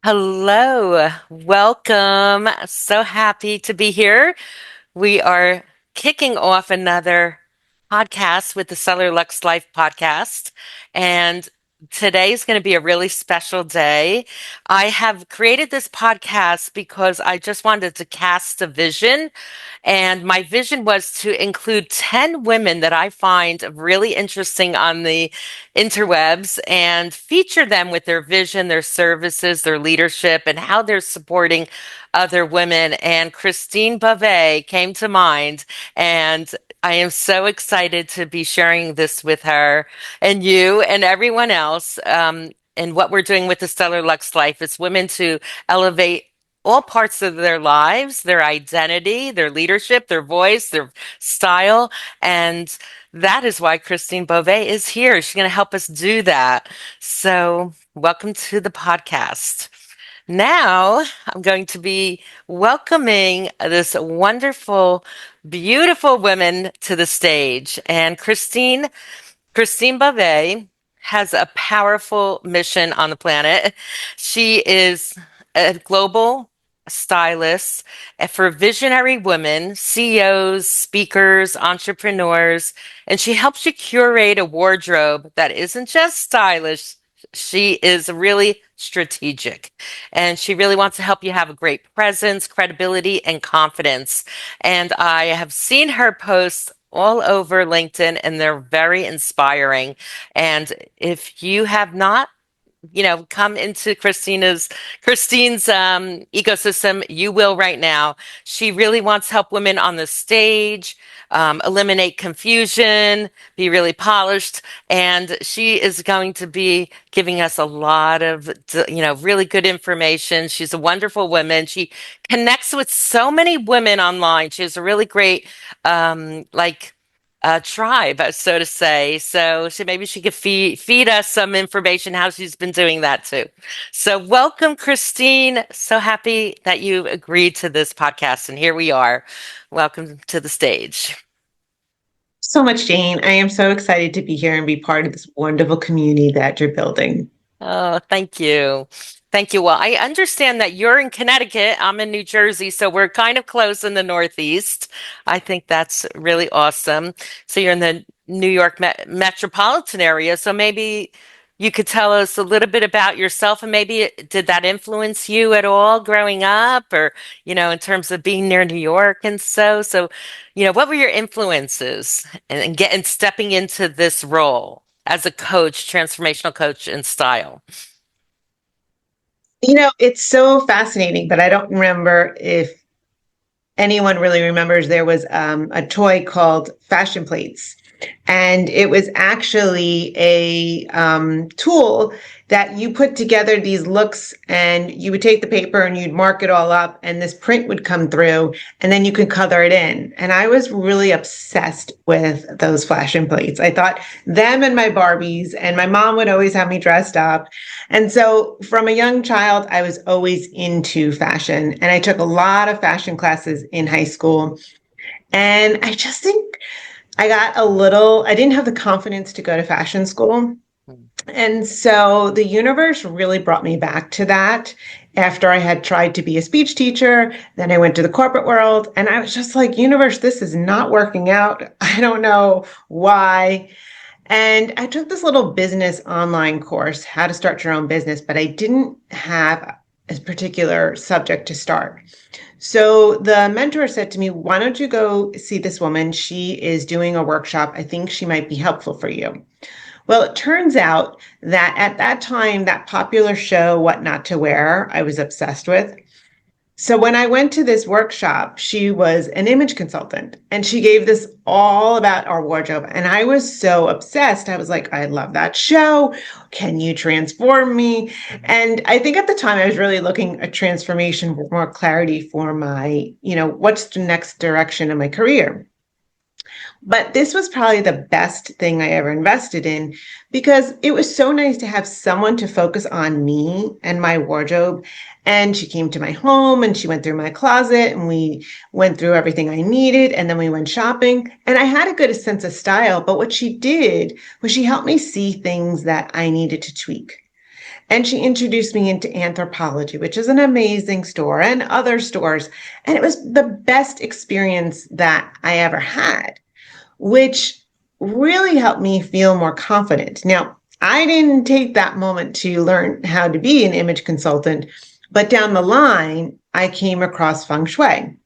Hello, welcome. So happy to be here. We are kicking off another podcast with the Seller Lux Life podcast. And today is going to be a really special day. I have created this podcast because I just wanted to cast a vision. And my vision was to include 10 women that I find really interesting on the interwebs and feature them with their vision, their services, their leadership, and how they're supporting other women. And Christine Bove came to mind, and I am so excited to be sharing this with her and you and everyone else. And what we're doing with the Stellar Lux Life is women to elevate all parts of their lives, their identity, their leadership, their voice, their style. And that is why Christine Bove is here. She's going to help us do that. So, welcome to the podcast. Now, I'm going to be welcoming this wonderful, beautiful woman to the stage. And Christine Bove has a powerful mission on the planet. She is a global stylist for visionary women, CEOs, speakers, entrepreneurs, and she helps you curate a wardrobe that isn't just stylish. She is really strategic, and she really wants to help you have a great presence, credibility, and confidence. And I have seen her posts all over LinkedIn, and they're very inspiring. And if you have not come into Christine's ecosystem, you will right now. She really wants to help women on the stage, eliminate confusion, be really polished, and she is going to be giving us a lot of, really good information. She's a wonderful woman. She connects with so many women online. She has a really great, tribe, so to say. So maybe she could feed us some information how she's been doing that too. So welcome, Christine. So happy that you agreed to this podcast, and here we are. Welcome to the stage. So much, Jane. I am so excited to be here and be part of this wonderful community that you're building. Oh, thank you. Thank you. Well, I understand that you're in Connecticut. I'm in New Jersey, so we're kind of close in the Northeast. I think that's really awesome. So you're in the New York metropolitan area. So maybe you could tell us a little bit about yourself, and maybe did that influence you at all growing up, or, in terms of being near New York and what were your influences and getting stepping into this role as a coach, transformational coach in style? It's so fascinating, but I don't remember if anyone really remembers there was a toy called fashion plates. And it was actually a tool that you put together these looks, and you would take the paper and you'd mark it all up, and this print would come through, and then you could color it in. And I was really obsessed with those fashion plates. I thought them and my Barbies, and my mom would always have me dressed up. And so from a young child, I was always into fashion, and I took a lot of fashion classes in high school. And I just think I didn't have the confidence to go to fashion school. And so the universe really brought me back to that after I had tried to be a speech teacher. Then I went to the corporate world, and I was just like, universe, this is not working out. I don't know why. And I took this little business online course, how to start your own business, but I didn't have a particular subject to start. So the mentor said to me, why don't you go see this woman? She is doing a workshop. I think she might be helpful for you. Well, it turns out that at that time, that popular show, What Not to Wear, I was obsessed with. So when I went to this workshop, she was an image consultant, and she gave this all about our wardrobe. And I was so obsessed. I was like, I love that show. Can you transform me? And I think at the time I was really looking at transformation with more clarity for my, what's the next direction in my career. But this was probably the best thing I ever invested in, because it was so nice to have someone to focus on me and my wardrobe. And she came to my home, and she went through my closet, and we went through everything I needed. And then we went shopping, and I had a good sense of style. But what she did was she helped me see things that I needed to tweak. And she introduced me into Anthropology, which is an amazing store, and other stores. And it was the best experience that I ever had, which really helped me feel more confident. Now, I didn't take that moment to learn how to be an image consultant, but down the line, I came across feng shui.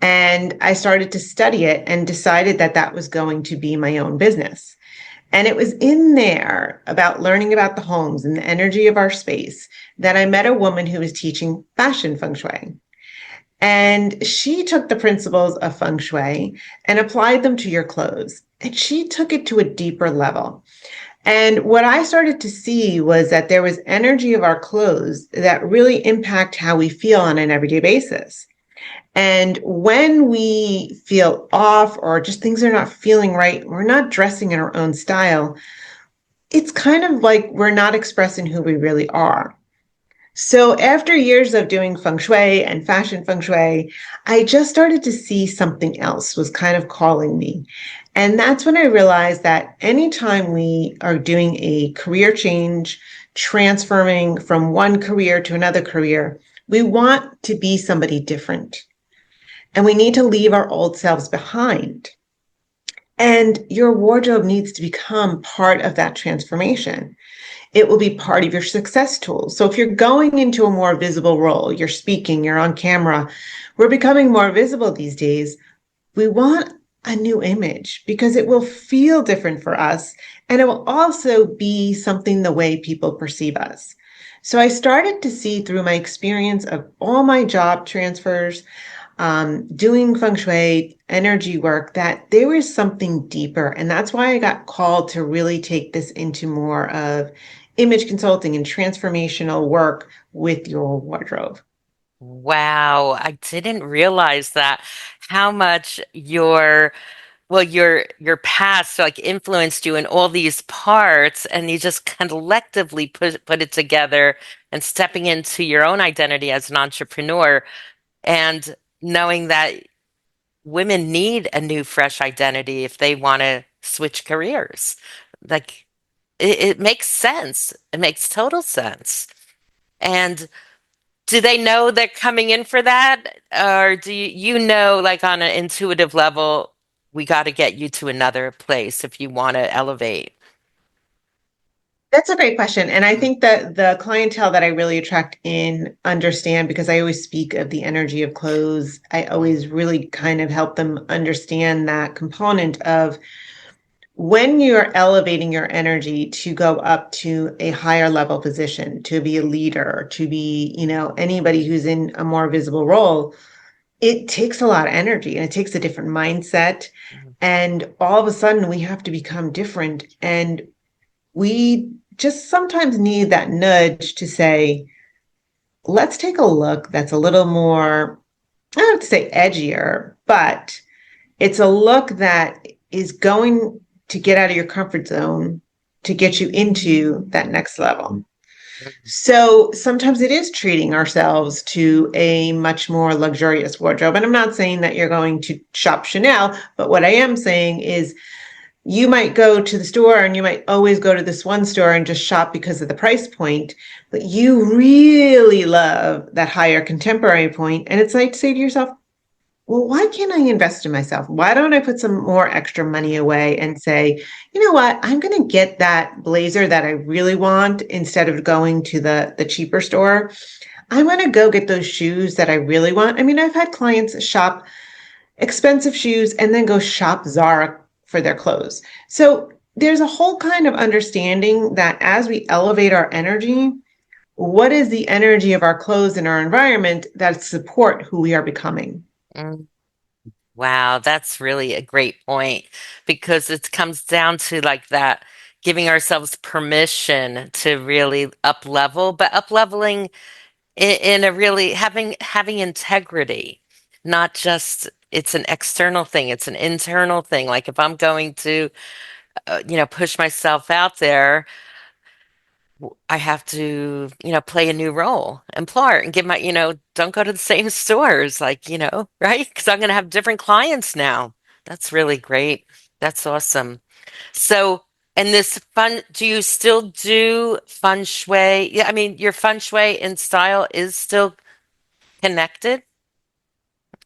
And I started to study it and decided that that was going to be my own business. And it was in there about learning about the homes and the energy of our space that I met a woman who was teaching fashion feng shui. And she took the principles of feng shui and applied them to your clothes. And she took it to a deeper level. And what I started to see was that there was energy of our clothes that really impact how we feel on an everyday basis. And when we feel off or just things are not feeling right, we're not dressing in our own style, it's kind of like we're not expressing who we really are. So after years of doing feng shui and fashion feng shui, I just started to see something else was kind of calling me. And that's when I realized that anytime we are doing a career change, transforming from one career to another career, we want to be somebody different. And we need to leave our old selves behind. And your wardrobe needs to become part of that transformation. It will be part of your success tools. So if you're going into a more visible role, you're speaking, you're on camera, we're becoming more visible these days. We want a new image because it will feel different for us. And it will also be something the way people perceive us. So I started to see through my experience of all my job transfers, doing feng shui energy work, that there was something deeper. And that's why I got called to really take this into more of image consulting and transformational work with your wardrobe. Wow, I didn't realize that how much your past like influenced you in all these parts and you just collectively put it together and stepping into your own identity as an entrepreneur and knowing that women need a new fresh identity if they want to switch careers. Like it makes sense. It makes total sense. And do they know they're coming in for that? Or do you know, like on an intuitive level, we got to get you to another place if you want to elevate? That's a great question. And I Mm, think that the clientele that I really attract in understand because I always speak of the energy of clothes. I mm, always really kind of help them understand that component of when you're elevating your energy to go up to a higher level position, to be a leader, to be, anybody who's in a more visible role, it takes a lot of energy and it takes a different mindset. mm, And all of a sudden we have to become different. And we just sometimes need that nudge to say, let's take a look that's a little more, I don't have to say edgier, but it's a look that is going to get out of your comfort zone to get you into that next level. mm. So sometimes it is treating ourselves to a much more luxurious wardrobe. And I'm not saying that you're going to shop Chanel, but what I am saying is you might go to the store and you might always go to this one store and just shop because of the price point, but you really love that higher contemporary point. And it's like to say to yourself, well, why can't I invest in myself? Why don't I put some more extra money away and say, you know what, I'm going to get that blazer that I really want instead of going to the cheaper store. I'm going to go get those shoes that I really want. I mean, I've had clients shop expensive shoes and then go shop Zara for their clothes. So there's a whole kind of understanding that as we elevate our energy, what is the energy of our clothes and our environment that support who we are becoming? Mm. Wow, that's really a great point because it comes down to like that giving ourselves permission to really up level, but up leveling in a really having integrity, not just it's an external thing, it's an internal thing. Like if I'm going to, push myself out there, I have to, play a new role and part and give my, don't go to the same stores, like, right? Because I'm going to have different clients now. That's really great. That's awesome. So. And this do you still do feng shui? Yeah, I mean, your feng shui and style is still connected,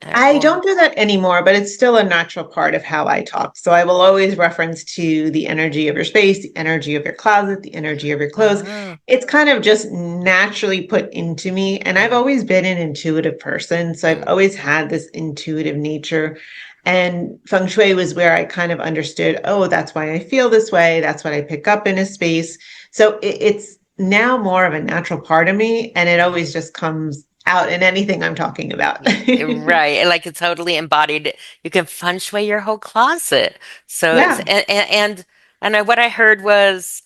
I or don't do that anymore, but it's still a natural part of how I talk. So I will always reference to the energy of your space, the energy of your closet, the energy of your clothes. oh, It's kind of just naturally put into me. And I've mm, always been an intuitive person. So I've mm, always had this intuitive nature. And feng shui was where I kind of understood, oh, that's why I feel this way. That's what I pick up in a space. So it's now more of a natural part of me. And it always just comes out in anything I'm talking about. right, and like it's totally embodied. You can feng shui your whole closet. So it's Yeah. and what I heard was,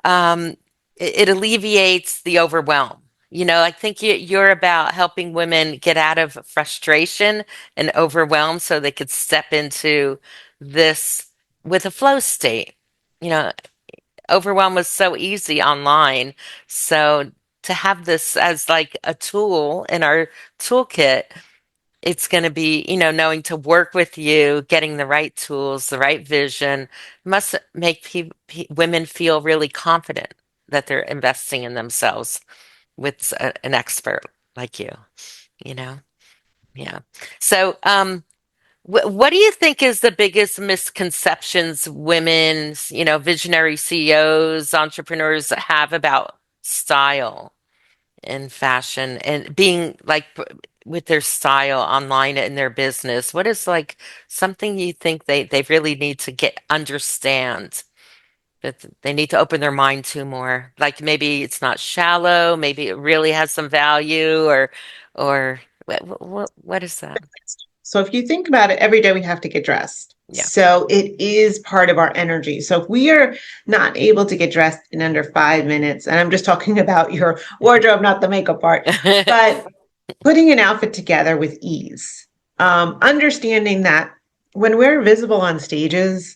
um, it alleviates the overwhelm. I think you're about helping women get out of frustration and overwhelm so they could step into this with a flow state. You know, overwhelm was so easy online. So to have this as like a tool in our toolkit, it's going to be, knowing to work with you, getting the right tools, the right vision, must make women feel really confident that they're investing in themselves with an expert like you, you know? Yeah. So, what do you think is the biggest misconceptions women, visionary CEOs, entrepreneurs have about style and fashion and being like with their style online in their business? What is like something you think they really need to get understand that they need to open their mind to more? Like maybe it's not shallow, maybe it really has some value, or what is that? So if you think about it, every day we have to get dressed. Yeah. So it is part of our energy. So if we are not able to get dressed in under 5 minutes, and I'm just talking about your wardrobe, not the makeup part, but putting an outfit together with ease, understanding that when we're visible on stages,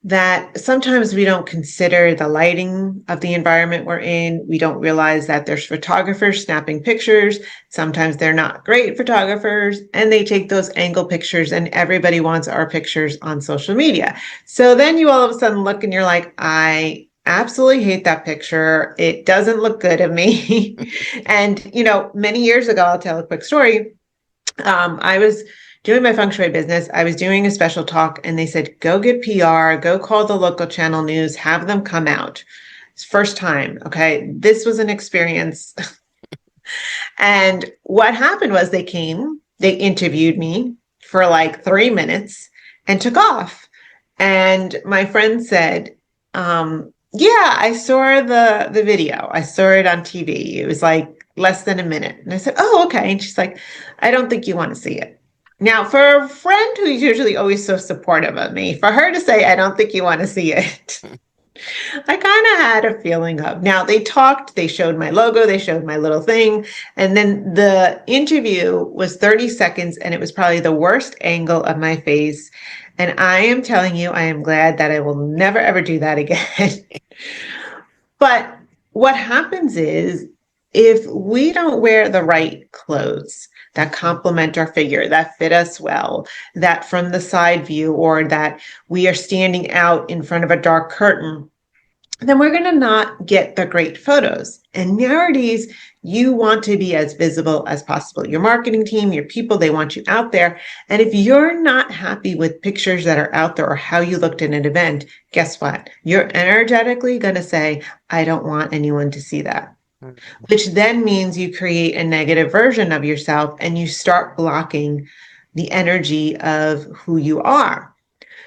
that sometimes we don't consider the lighting of the environment we're in. We don't realize that there's photographers snapping pictures. Sometimes they're not great photographers and they take those angle pictures and everybody wants our pictures on social media. So then you all of a sudden look and you're like, I absolutely hate that picture. It doesn't look good of me. And, many years ago, I'll tell a quick story. I was doing my feng shui business. I was doing a special talk, and they said, go get PR, go call the local channel news, have them come out. It's first time. Okay. This was an experience. And what happened was they came, they interviewed me for like 3 minutes and took off. And my friend said, yeah, I saw the video. I saw it on TV. It was like less than a minute. And I said, oh, okay. And she's like, I don't think you want to see it. Now, for a friend who's usually always so supportive of me, for her to say, I don't think you want to see it, I kind of had a feeling of. Now, they talked, they showed my logo, they showed my little thing. And then the interview was 30 seconds, and it was probably the worst angle of my face. And I am telling you, I am glad that I will never, ever do that again. But what happens is if we don't wear the right clothes that complement our figure, that fit us well, that from the side view, or that we are standing out in front of a dark curtain, then we're going to not get the great photos. And nowadays, you want to be as visible as possible. Your marketing team, your people, they want you out there. And if you're not happy with pictures that are out there or how you looked in an event, guess what? You're energetically going to say, I don't want anyone to see that, which then means you create a negative version of yourself and you start blocking the energy of who you are.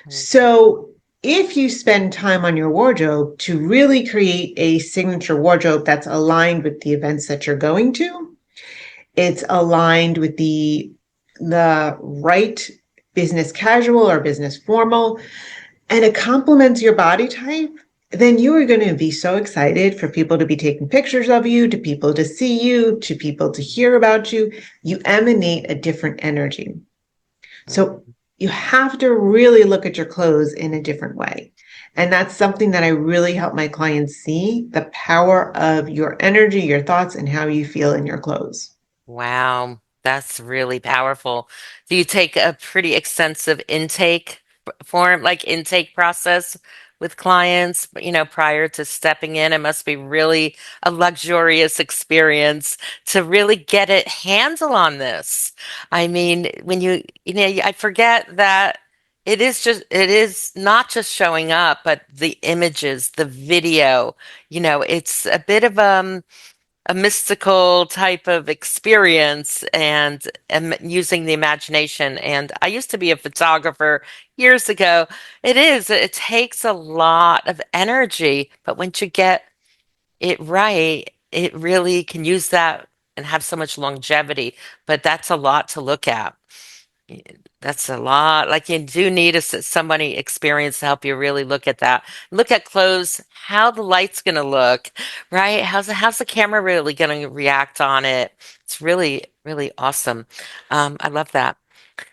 So if you spend time on your wardrobe to really create a signature wardrobe that's aligned with the events that you're going to, it's aligned with the right business casual or business formal, and it complements your body type, then you are going to be so excited for people to be taking pictures of you, to people to see you, to people to hear about you. You emanate a different energy. So you have to really look at your clothes in a different way. And that's something that I really help my clients see, the power of your energy, your thoughts, and how you feel in your clothes. Wow, that's really powerful. Do you take a pretty extensive intake form, like intake process with clients, prior to stepping in. It must be really a luxurious experience to really get a handle on this. I mean, I forget that it is not just showing up, but the images, the video, it's a bit of a mystical type of experience and using the imagination. And I used to be a photographer years ago. It takes a lot of energy, but once you get it right, it really can use that and have so much longevity. But that's a lot to look at. That's a lot. Like you do need somebody experienced to help you really look at that. Look at clothes, how the light's going to look, right? How's the camera really going to react on it? It's really, really awesome. I love that.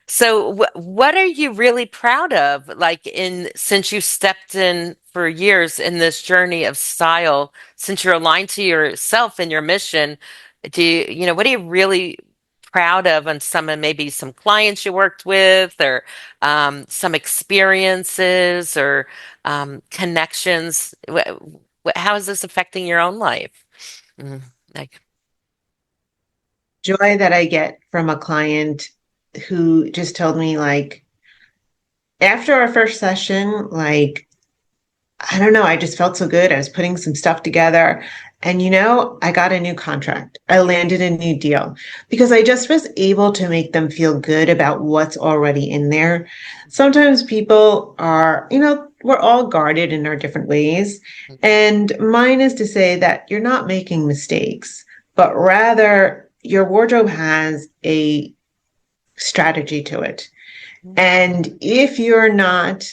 So what are you really proud of, like since you stepped in for years in this journey of style, since you're aligned to yourself and your mission, what are you really proud of on maybe some clients you worked with or some experiences or connections? How is this affecting your own life? Mm, like, Joy that I get from a client who just told me, like, after our first session, like, I don't know, I just felt so good. I was putting some stuff together. And, I got a new contract. I landed a new deal because I just was able to make them feel good about what's already in there. Sometimes people are, we're all guarded in our different ways. And mine is to say that you're not making mistakes, but rather your wardrobe has a strategy to it. And if you're not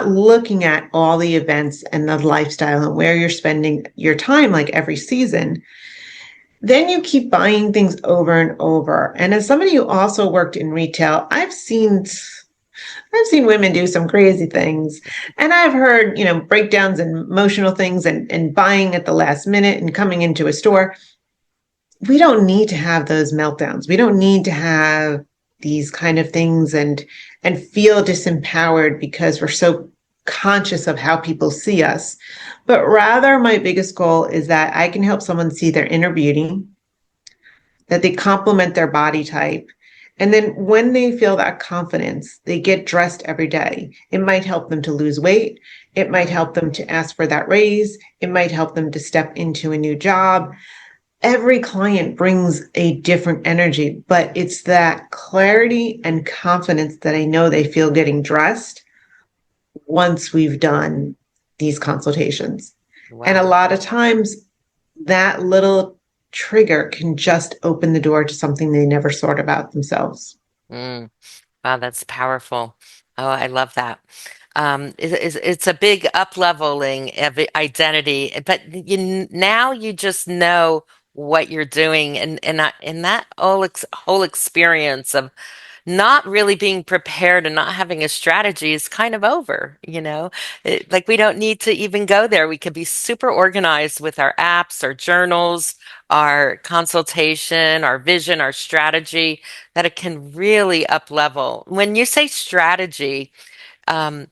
looking at all the events and the lifestyle and where you're spending your time, like every season, then you keep buying things over and over. And as somebody who also worked in retail, I've seen women do some crazy things. And I've heard, breakdowns and emotional things and buying at the last minute and coming into a store. We don't need to have those meltdowns. We don't need to have these kind of things and feel disempowered because we're so conscious of how people see us. But rather, my biggest goal is that I can help someone see their inner beauty, that they complement their body type. And then when they feel that confidence, they get dressed every day. It might help them to lose weight. It might help them to ask for that raise. It might help them to step into a new job. Every client brings a different energy, but it's that clarity and confidence that I know they feel getting dressed once we've done these consultations. And a wow. lot of times that little trigger can just open the door to something they never thought about themselves. Mm. Wow, that's powerful. Oh, I love that. It's a big up-leveling of identity, but now you just know what you're doing, and that whole experience of not really being prepared and not having a strategy is kind of over, like we don't need to even go there. We can be super organized with our apps, our journals, our consultation, our vision, our strategy, that it can really up level. When you say strategy, um,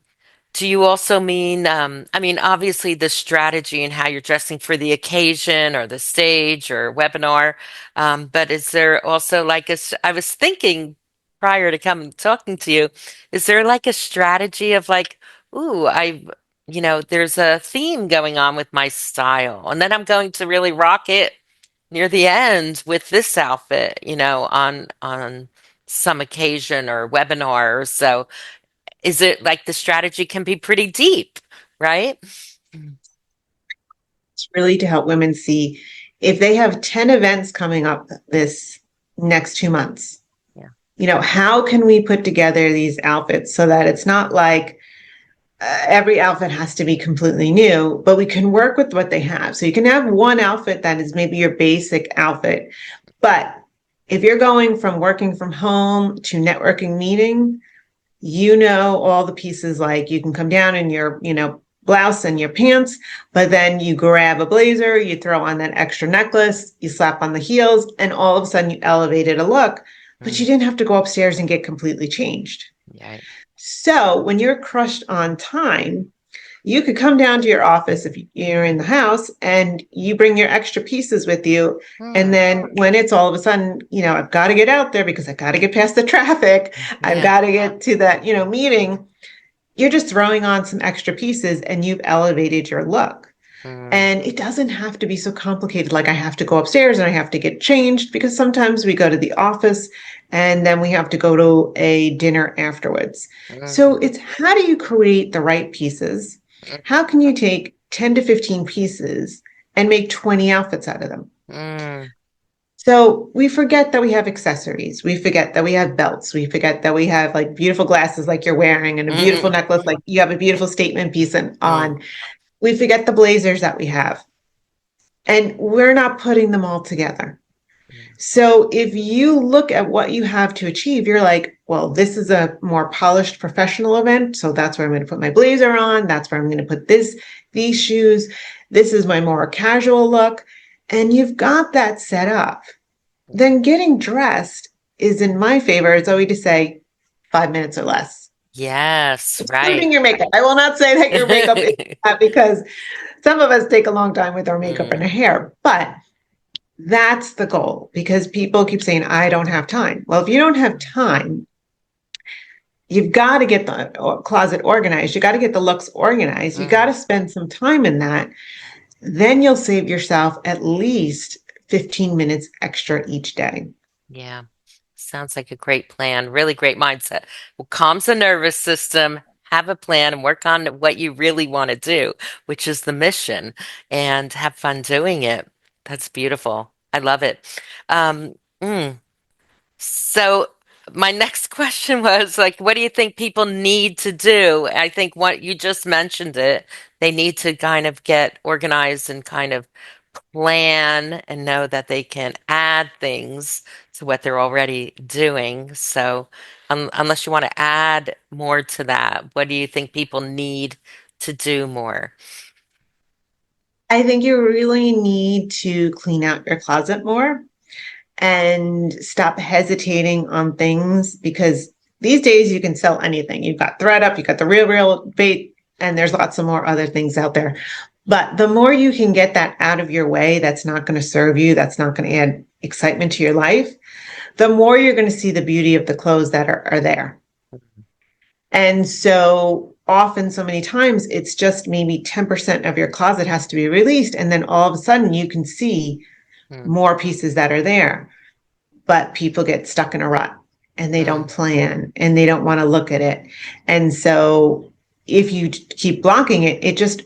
do you also mean, I mean, obviously the strategy and how you're dressing for the occasion or the stage or webinar, but is there also like I was thinking prior to coming talking to you, is there like a strategy of like, ooh, there's a theme going on with my style, and then I'm going to really rock it near the end with this outfit, on some occasion or webinar or so. Is it like the strategy can be pretty deep, right? It's really to help women see if they have 10 events coming up this next 2 months, Yeah. how can we put together these outfits so that it's not like every outfit has to be completely new, but we can work with what they have. So you can have one outfit that is maybe your basic outfit. But if you're going from working from home to networking meeting, all the pieces, like you can come down in your, blouse and your pants, but then you grab a blazer, you throw on that extra necklace, you slap on the heels, and all of a sudden you elevated a look, but you Mm, didn't have to go upstairs and get completely changed. yeah. So when you're crushed on time, you could come down to your office if you're in the house and you bring your extra pieces with you. And Hmm. then when it's all of a sudden, I've got to get out there because I got to get past the traffic, I've Yeah. got to get to that, meeting, you're just throwing on some extra pieces and you've elevated your look. Mm, And it doesn't have to be so complicated, like I have to go upstairs and I have to get changed because sometimes we go to the office and then we have to go to a dinner afterwards. So mm, it's how do you create the right pieces? How can you take 10 to 15 pieces and make 20 outfits out of them? mm, So we forget that we have accessories. We forget that we have belts. We forget that we have like beautiful glasses like you're wearing and a beautiful mm, necklace like you have a beautiful statement piece mm, on. We forget the blazers that we have. And we're not putting them all together. So if you look at what you have to achieve, you're like, well, this is a more polished professional event. So that's where I'm going to put my blazer on. That's where I'm going to put these shoes. This is my more casual look. And you've got that set up. Then getting dressed is in my favor. It's always to say 5 minutes or less, yes, excluding right. your makeup. I will not say that your makeup is that because some of us take a long time with our makeup and Mm, our hair, but that's the goal because people keep saying, I don't have time. Well, if you don't have time, you've got to get the closet organized. You got to get the looks organized. You got mm, to spend some time in that. Then you'll save yourself at least 15 minutes extra each day. yeah. Sounds like a great plan. Really great mindset. Well, calms the nervous system, have a plan, and work on what you really want to do, which is the mission, and have fun doing it. That's beautiful. I love it. Um, mm. So my next question was like, what do you think people need to do? I think what you just mentioned it, they need to kind of get organized and kind of plan and know that they can add things to what they're already doing. So unless you want to add more to that, what do you think people need to do more? I think you really need to clean out your closet more and stop hesitating on things because these days you can sell anything. You've got ThreadUp, you've got the real bait, and there's lots of more other things out there. But the more you can get that out of your way, that's not going to serve you, that's not going to add excitement to your life, the more you're going to see the beauty of the clothes that are there. And so often, so many times, it's just maybe 10% of your closet has to be released. And then all of a sudden, you can see Mm, more pieces that are there. But people get stuck in a rut and they don't mm, plan and they don't want to look at it. And so if you keep blocking it, it just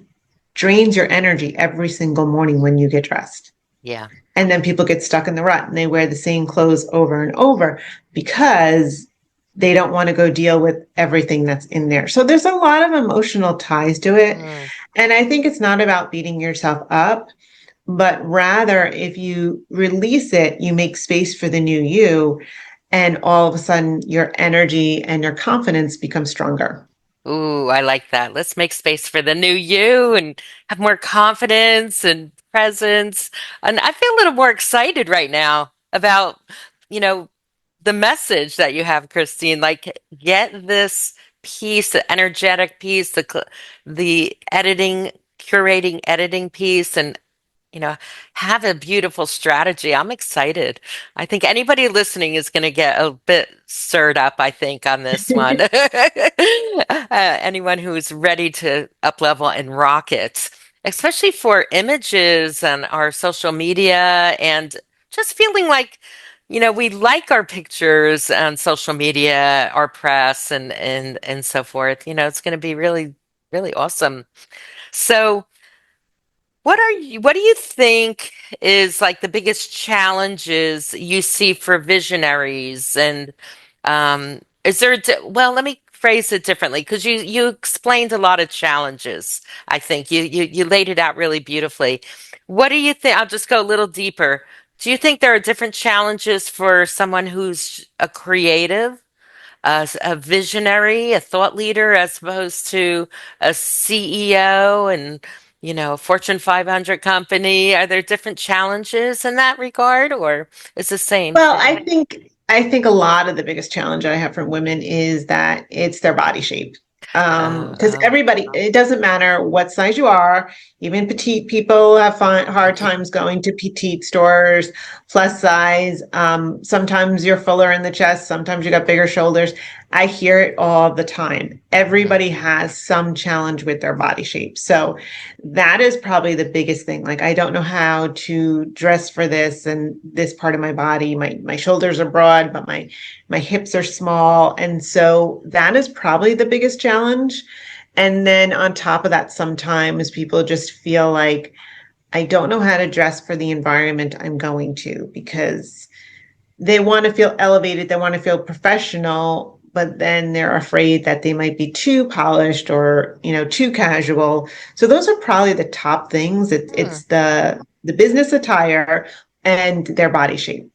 drains your energy every single morning when you get dressed. yeah. And then people get stuck in the rut and they wear the same clothes over and over because they don't want to go deal with everything that's in there. So there's a lot of emotional ties to it. Mm. And I think it's not about beating yourself up, but rather if you release it, you make space for the new you. And all of a sudden, your energy and your confidence become stronger. Ooh, I like that. Let's make space for the new you and have more confidence and presence. And I feel a little more excited right now about, you know, the message that you have, Christine. Like, get this piece, the energetic piece, the editing, curating, editing piece, and have a beautiful strategy. I'm excited. I think anybody listening is going to get a bit stirred up, I think, on this one. Anyone who's ready to up level and rock it, especially for images and our social media and just feeling like, we like our pictures on social media, our press and so forth. It's going to be really, really awesome. So, what do you think is like the biggest challenges you see for visionaries? And is there, well, let me phrase it differently because you explained a lot of challenges. I think you laid it out really beautifully. What do you think? I'll just go a little deeper. Do you think there are different challenges for someone who's a creative? A visionary, a thought leader, as opposed to a CEO and, a Fortune 500 company? Are there different challenges in that regard, or is the same? Well, I think I think a lot of the biggest challenge I have from women is that it's their body shape. Because Oh, everybody, it doesn't matter what size you are, even petite people have hard times going to petite stores, plus size. Sometimes you're fuller in the chest, sometimes you got bigger shoulders. I hear it all the time. mm, Everybody has some challenge with their body shape. So that is probably the biggest thing. Like, I don't know how to dress for this and this part of my body. My shoulders are broad, but my hips are small. And so that is probably the biggest challenge. And then on top of that, sometimes people just feel like I don't know how to dress for the environment I'm going to because they want to feel elevated, they want to feel professional, but then they're afraid that they might be too polished or, too casual. So those are probably the top things. mm, It's the business attire and their body shape.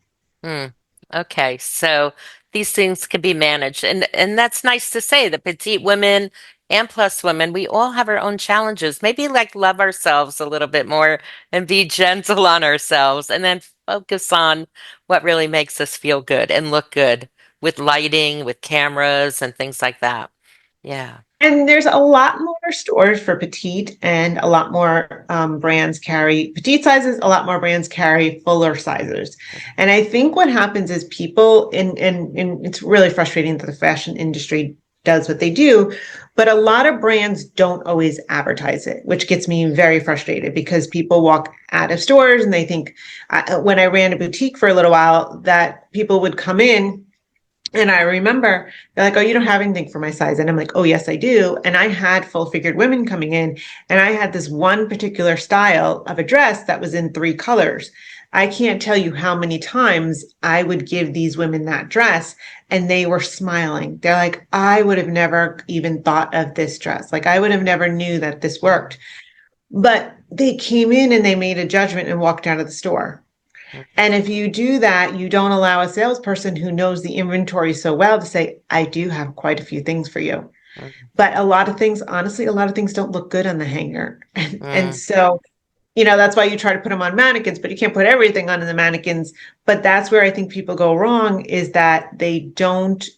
mm. Okay, so these things can be managed, and that's nice to say. The petite women and plus women, we all have our own challenges. Maybe like love ourselves a little bit more and be gentle on ourselves, and then focus on what really makes us feel good and look good with lighting, with cameras, and things like that. Yeah. And there's a lot more stores for petite, and a lot more brands carry petite sizes. A lot more brands carry fuller sizes. And I think what happens is people, and it's really frustrating that the fashion industry does what they do, but a lot of brands don't always advertise it, which gets me very frustrated because people walk out of stores and they think, when I ran a boutique for a little while, that people would come in and I remember they're like, "Oh, you don't have anything for my size." And I'm like, "Oh, yes, I do." And I had full figured women coming in, and I had this one particular style of a dress that was in three colors. I can't tell you how many times I would give these women that dress and they were smiling. They're like, "I would have never even thought of this dress. Like, I would have never knew that this worked." But they came in and they made a judgment and walked out of the store. And if you do that, you don't allow a salesperson who knows the inventory so well to say, I do have quite a few things for you. But a lot of things, honestly, a lot of things don't look good on the hanger. And Mm, so, that's why you try to put them on mannequins, but you can't put everything on the mannequins. But that's where I think people go wrong is that they don't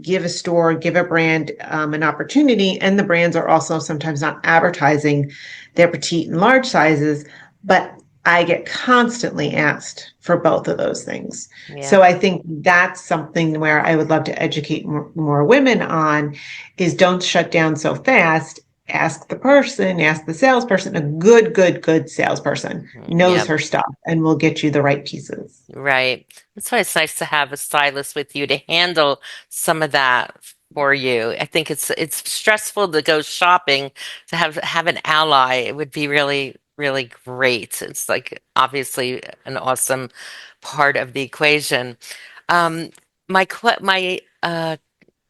give a store, give a brand an opportunity. And the brands are also sometimes not advertising their petite and large sizes. But I get constantly asked for both of those things. yeah. So I think that's something where I would love to educate more women on is don't shut down so fast. Ask the person, ask the salesperson, a good salesperson knows Yeah. her stuff and will get you the right pieces. Right. That's why it's nice to have a stylist with you to handle some of that for you. I think it's stressful to go shopping. To have an ally, it would be really, really great. It's like obviously an awesome part of the equation. Um, my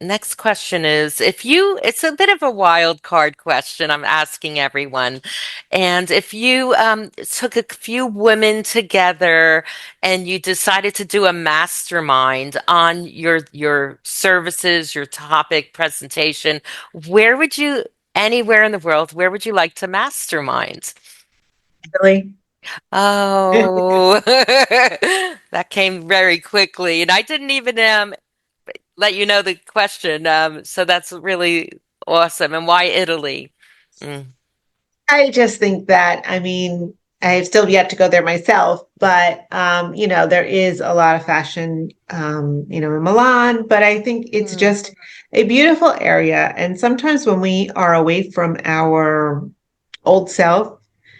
next question is if you, it's a bit of a wild card question I'm asking everyone. And if you took a few women together and you decided to do a mastermind on your services, your topic presentation, where would you, anywhere in the world, where would you like to mastermind? Really? Oh, that came very quickly. And I didn't even let you know the question. So that's really awesome. And why Italy? Mm, I just think that, I mean, I've still yet to go there myself, but there is a lot of fashion, in Milan, but I think it's mm, just a beautiful area. And sometimes when we are away from our old self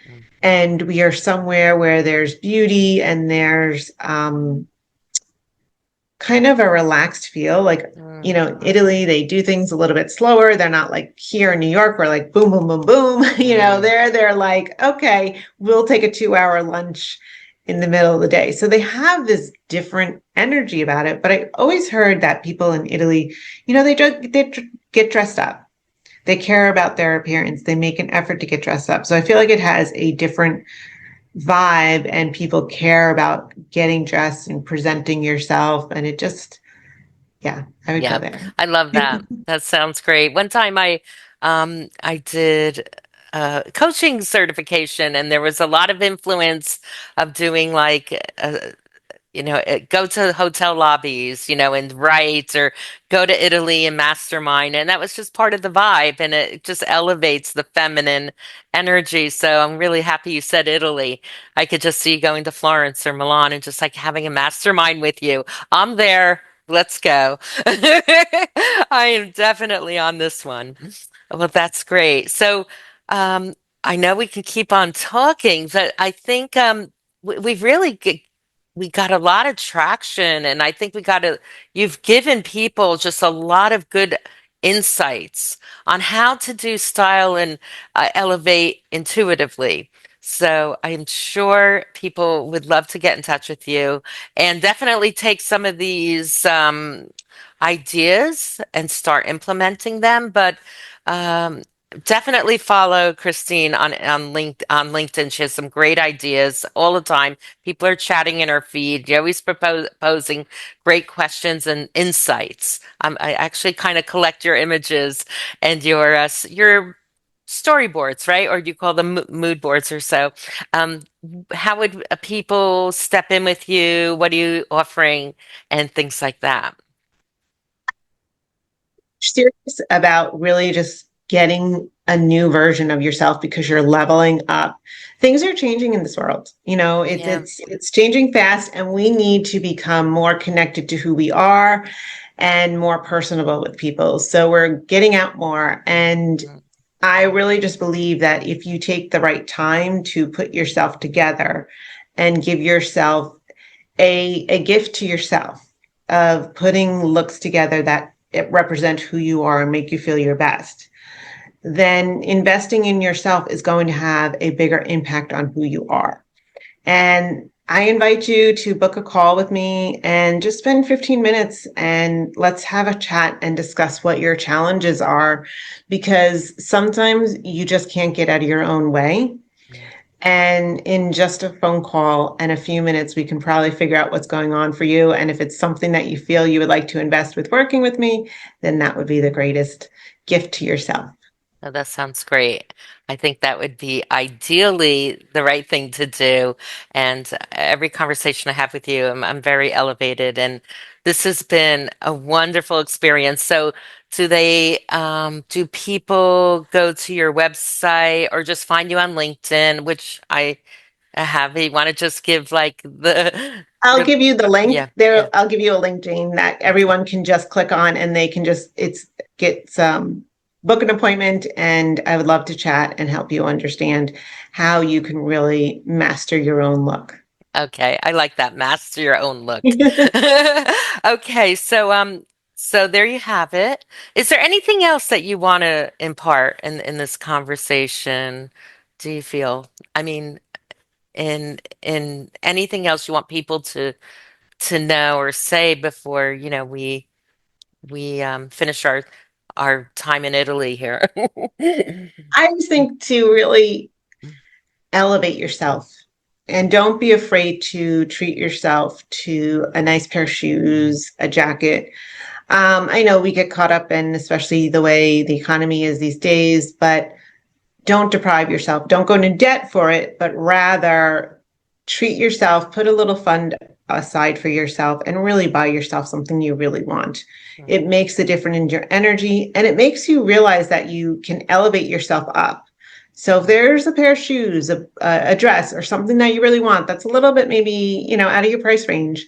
mm, and we are somewhere where there's beauty and there's kind of a relaxed feel. Like, mm, Italy, they do things a little bit slower. They're not like here in New York where like boom, boom, boom, boom. mm. They're like, okay, we'll take a 2 hour lunch in the middle of the day. So they have this different energy about it. But I always heard that people in Italy, they get dressed up. They care about their appearance. They make an effort to get dressed up. So I feel like it has a different vibe and people care about getting dressed and presenting yourself. And it just, yeah, I would go Yeah, there. I love that. That sounds great. One time I did coaching certification and there was a lot of influence of doing like go to hotel lobbies, and write, or go to Italy and mastermind. And that was just part of the vibe. And it just elevates the feminine energy. So I'm really happy you said Italy. I could just see you going to Florence or Milan and just like having a mastermind with you. I'm there. Let's go. I am definitely on this one. Well, that's great. So, I know we can keep on talking, but I think we've really we got a lot of traction, and I think you've given people just a lot of good insights on how to do style and elevate intuitively. So I'm sure people would love to get in touch with you and definitely take some of these ideas and start implementing them. But um, definitely follow Christine on LinkedIn. She has some great ideas all the time. People are chatting in her feed. You're always proposing great questions and insights. I actually kind of collect your images and your storyboards, right? Or do you call them mood boards or so? Um, how would people step in with you? What are you offering? And things like that. Serious about really just getting a new version of yourself because you're leveling up. Things are changing in this world. Yeah. It's changing fast, and we need to become more connected to who we are and more personable with people. So we're getting out more. And I really just believe that if you take the right time to put yourself together and give yourself a gift to yourself of putting looks together that it represent who you are and make you feel your best, then investing in yourself is going to have a bigger impact on who you are. And I invite you to book a call with me and just spend 15 minutes and let's have a chat and discuss what your challenges are, because sometimes you just can't get out of your own way. And in just a phone call and a few minutes, we can probably figure out what's going on for you. And if it's something that you feel you would like to invest with working with me, then that would be the greatest gift to yourself. Oh, that sounds great. I think that would be ideally the right thing to do. And every conversation I have with you, I'm very elevated. And this has been a wonderful experience. So, do people go to your website or just find you on LinkedIn, which I have? You want to just give like I'll the, give you the link yeah, there. yeah. I'll give you a link, Jane, that Okay. everyone can just click on and they can just, get some, book an appointment. And I would love to chat and help you understand how you can really master your own look. Okay, I like that. Master your own look. Okay, so there you have it. Is there anything else that you want to impart in this conversation? Do you feel? I mean, in anything else you want people to know or say before, we finish our time in Italy here. I just think to really elevate yourself and don't be afraid to treat yourself to a nice pair of shoes, a jacket. I know we get caught up in, especially the way the economy is these days, but don't deprive yourself. Don't go into debt for it, but rather treat yourself, put a little fund aside for yourself, and really buy yourself something you really want. It makes a difference in your energy, and it makes you realize that you can elevate yourself up. So if there's a pair of shoes, a dress, or something that you really want that's a little bit maybe, out of your price range,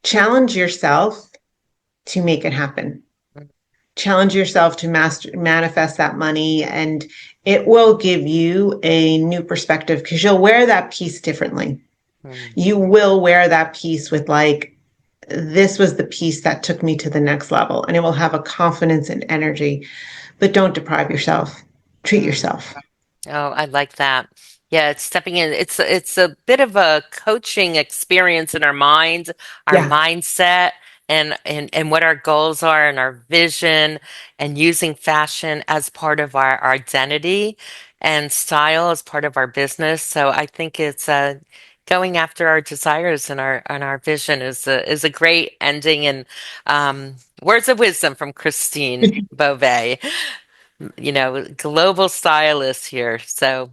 challenge yourself to make it happen. Challenge yourself to manifest that money, and it will give you a new perspective because you'll wear that piece differently. You will wear that piece with like, this was the piece that took me to the next level, and it will have a confidence and energy. But don't deprive yourself. Treat Mm. yourself. Oh, I like that. Yeah, it's stepping in. It's a bit of a coaching experience in our mind, our Yeah. mindset, and what our goals are and our vision, and using fashion as part of our identity and style as part of our business. So I think it's going after our desires and our vision is a great ending and words of wisdom from Christine Bove, global stylist here. So,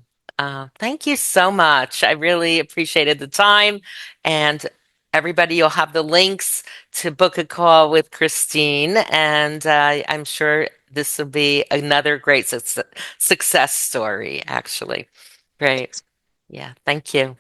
thank you so much. I really appreciated the time and everybody, you'll have the links to book a call with Christine, and I'm sure this will be another great success story, actually. Great. Yeah, thank you.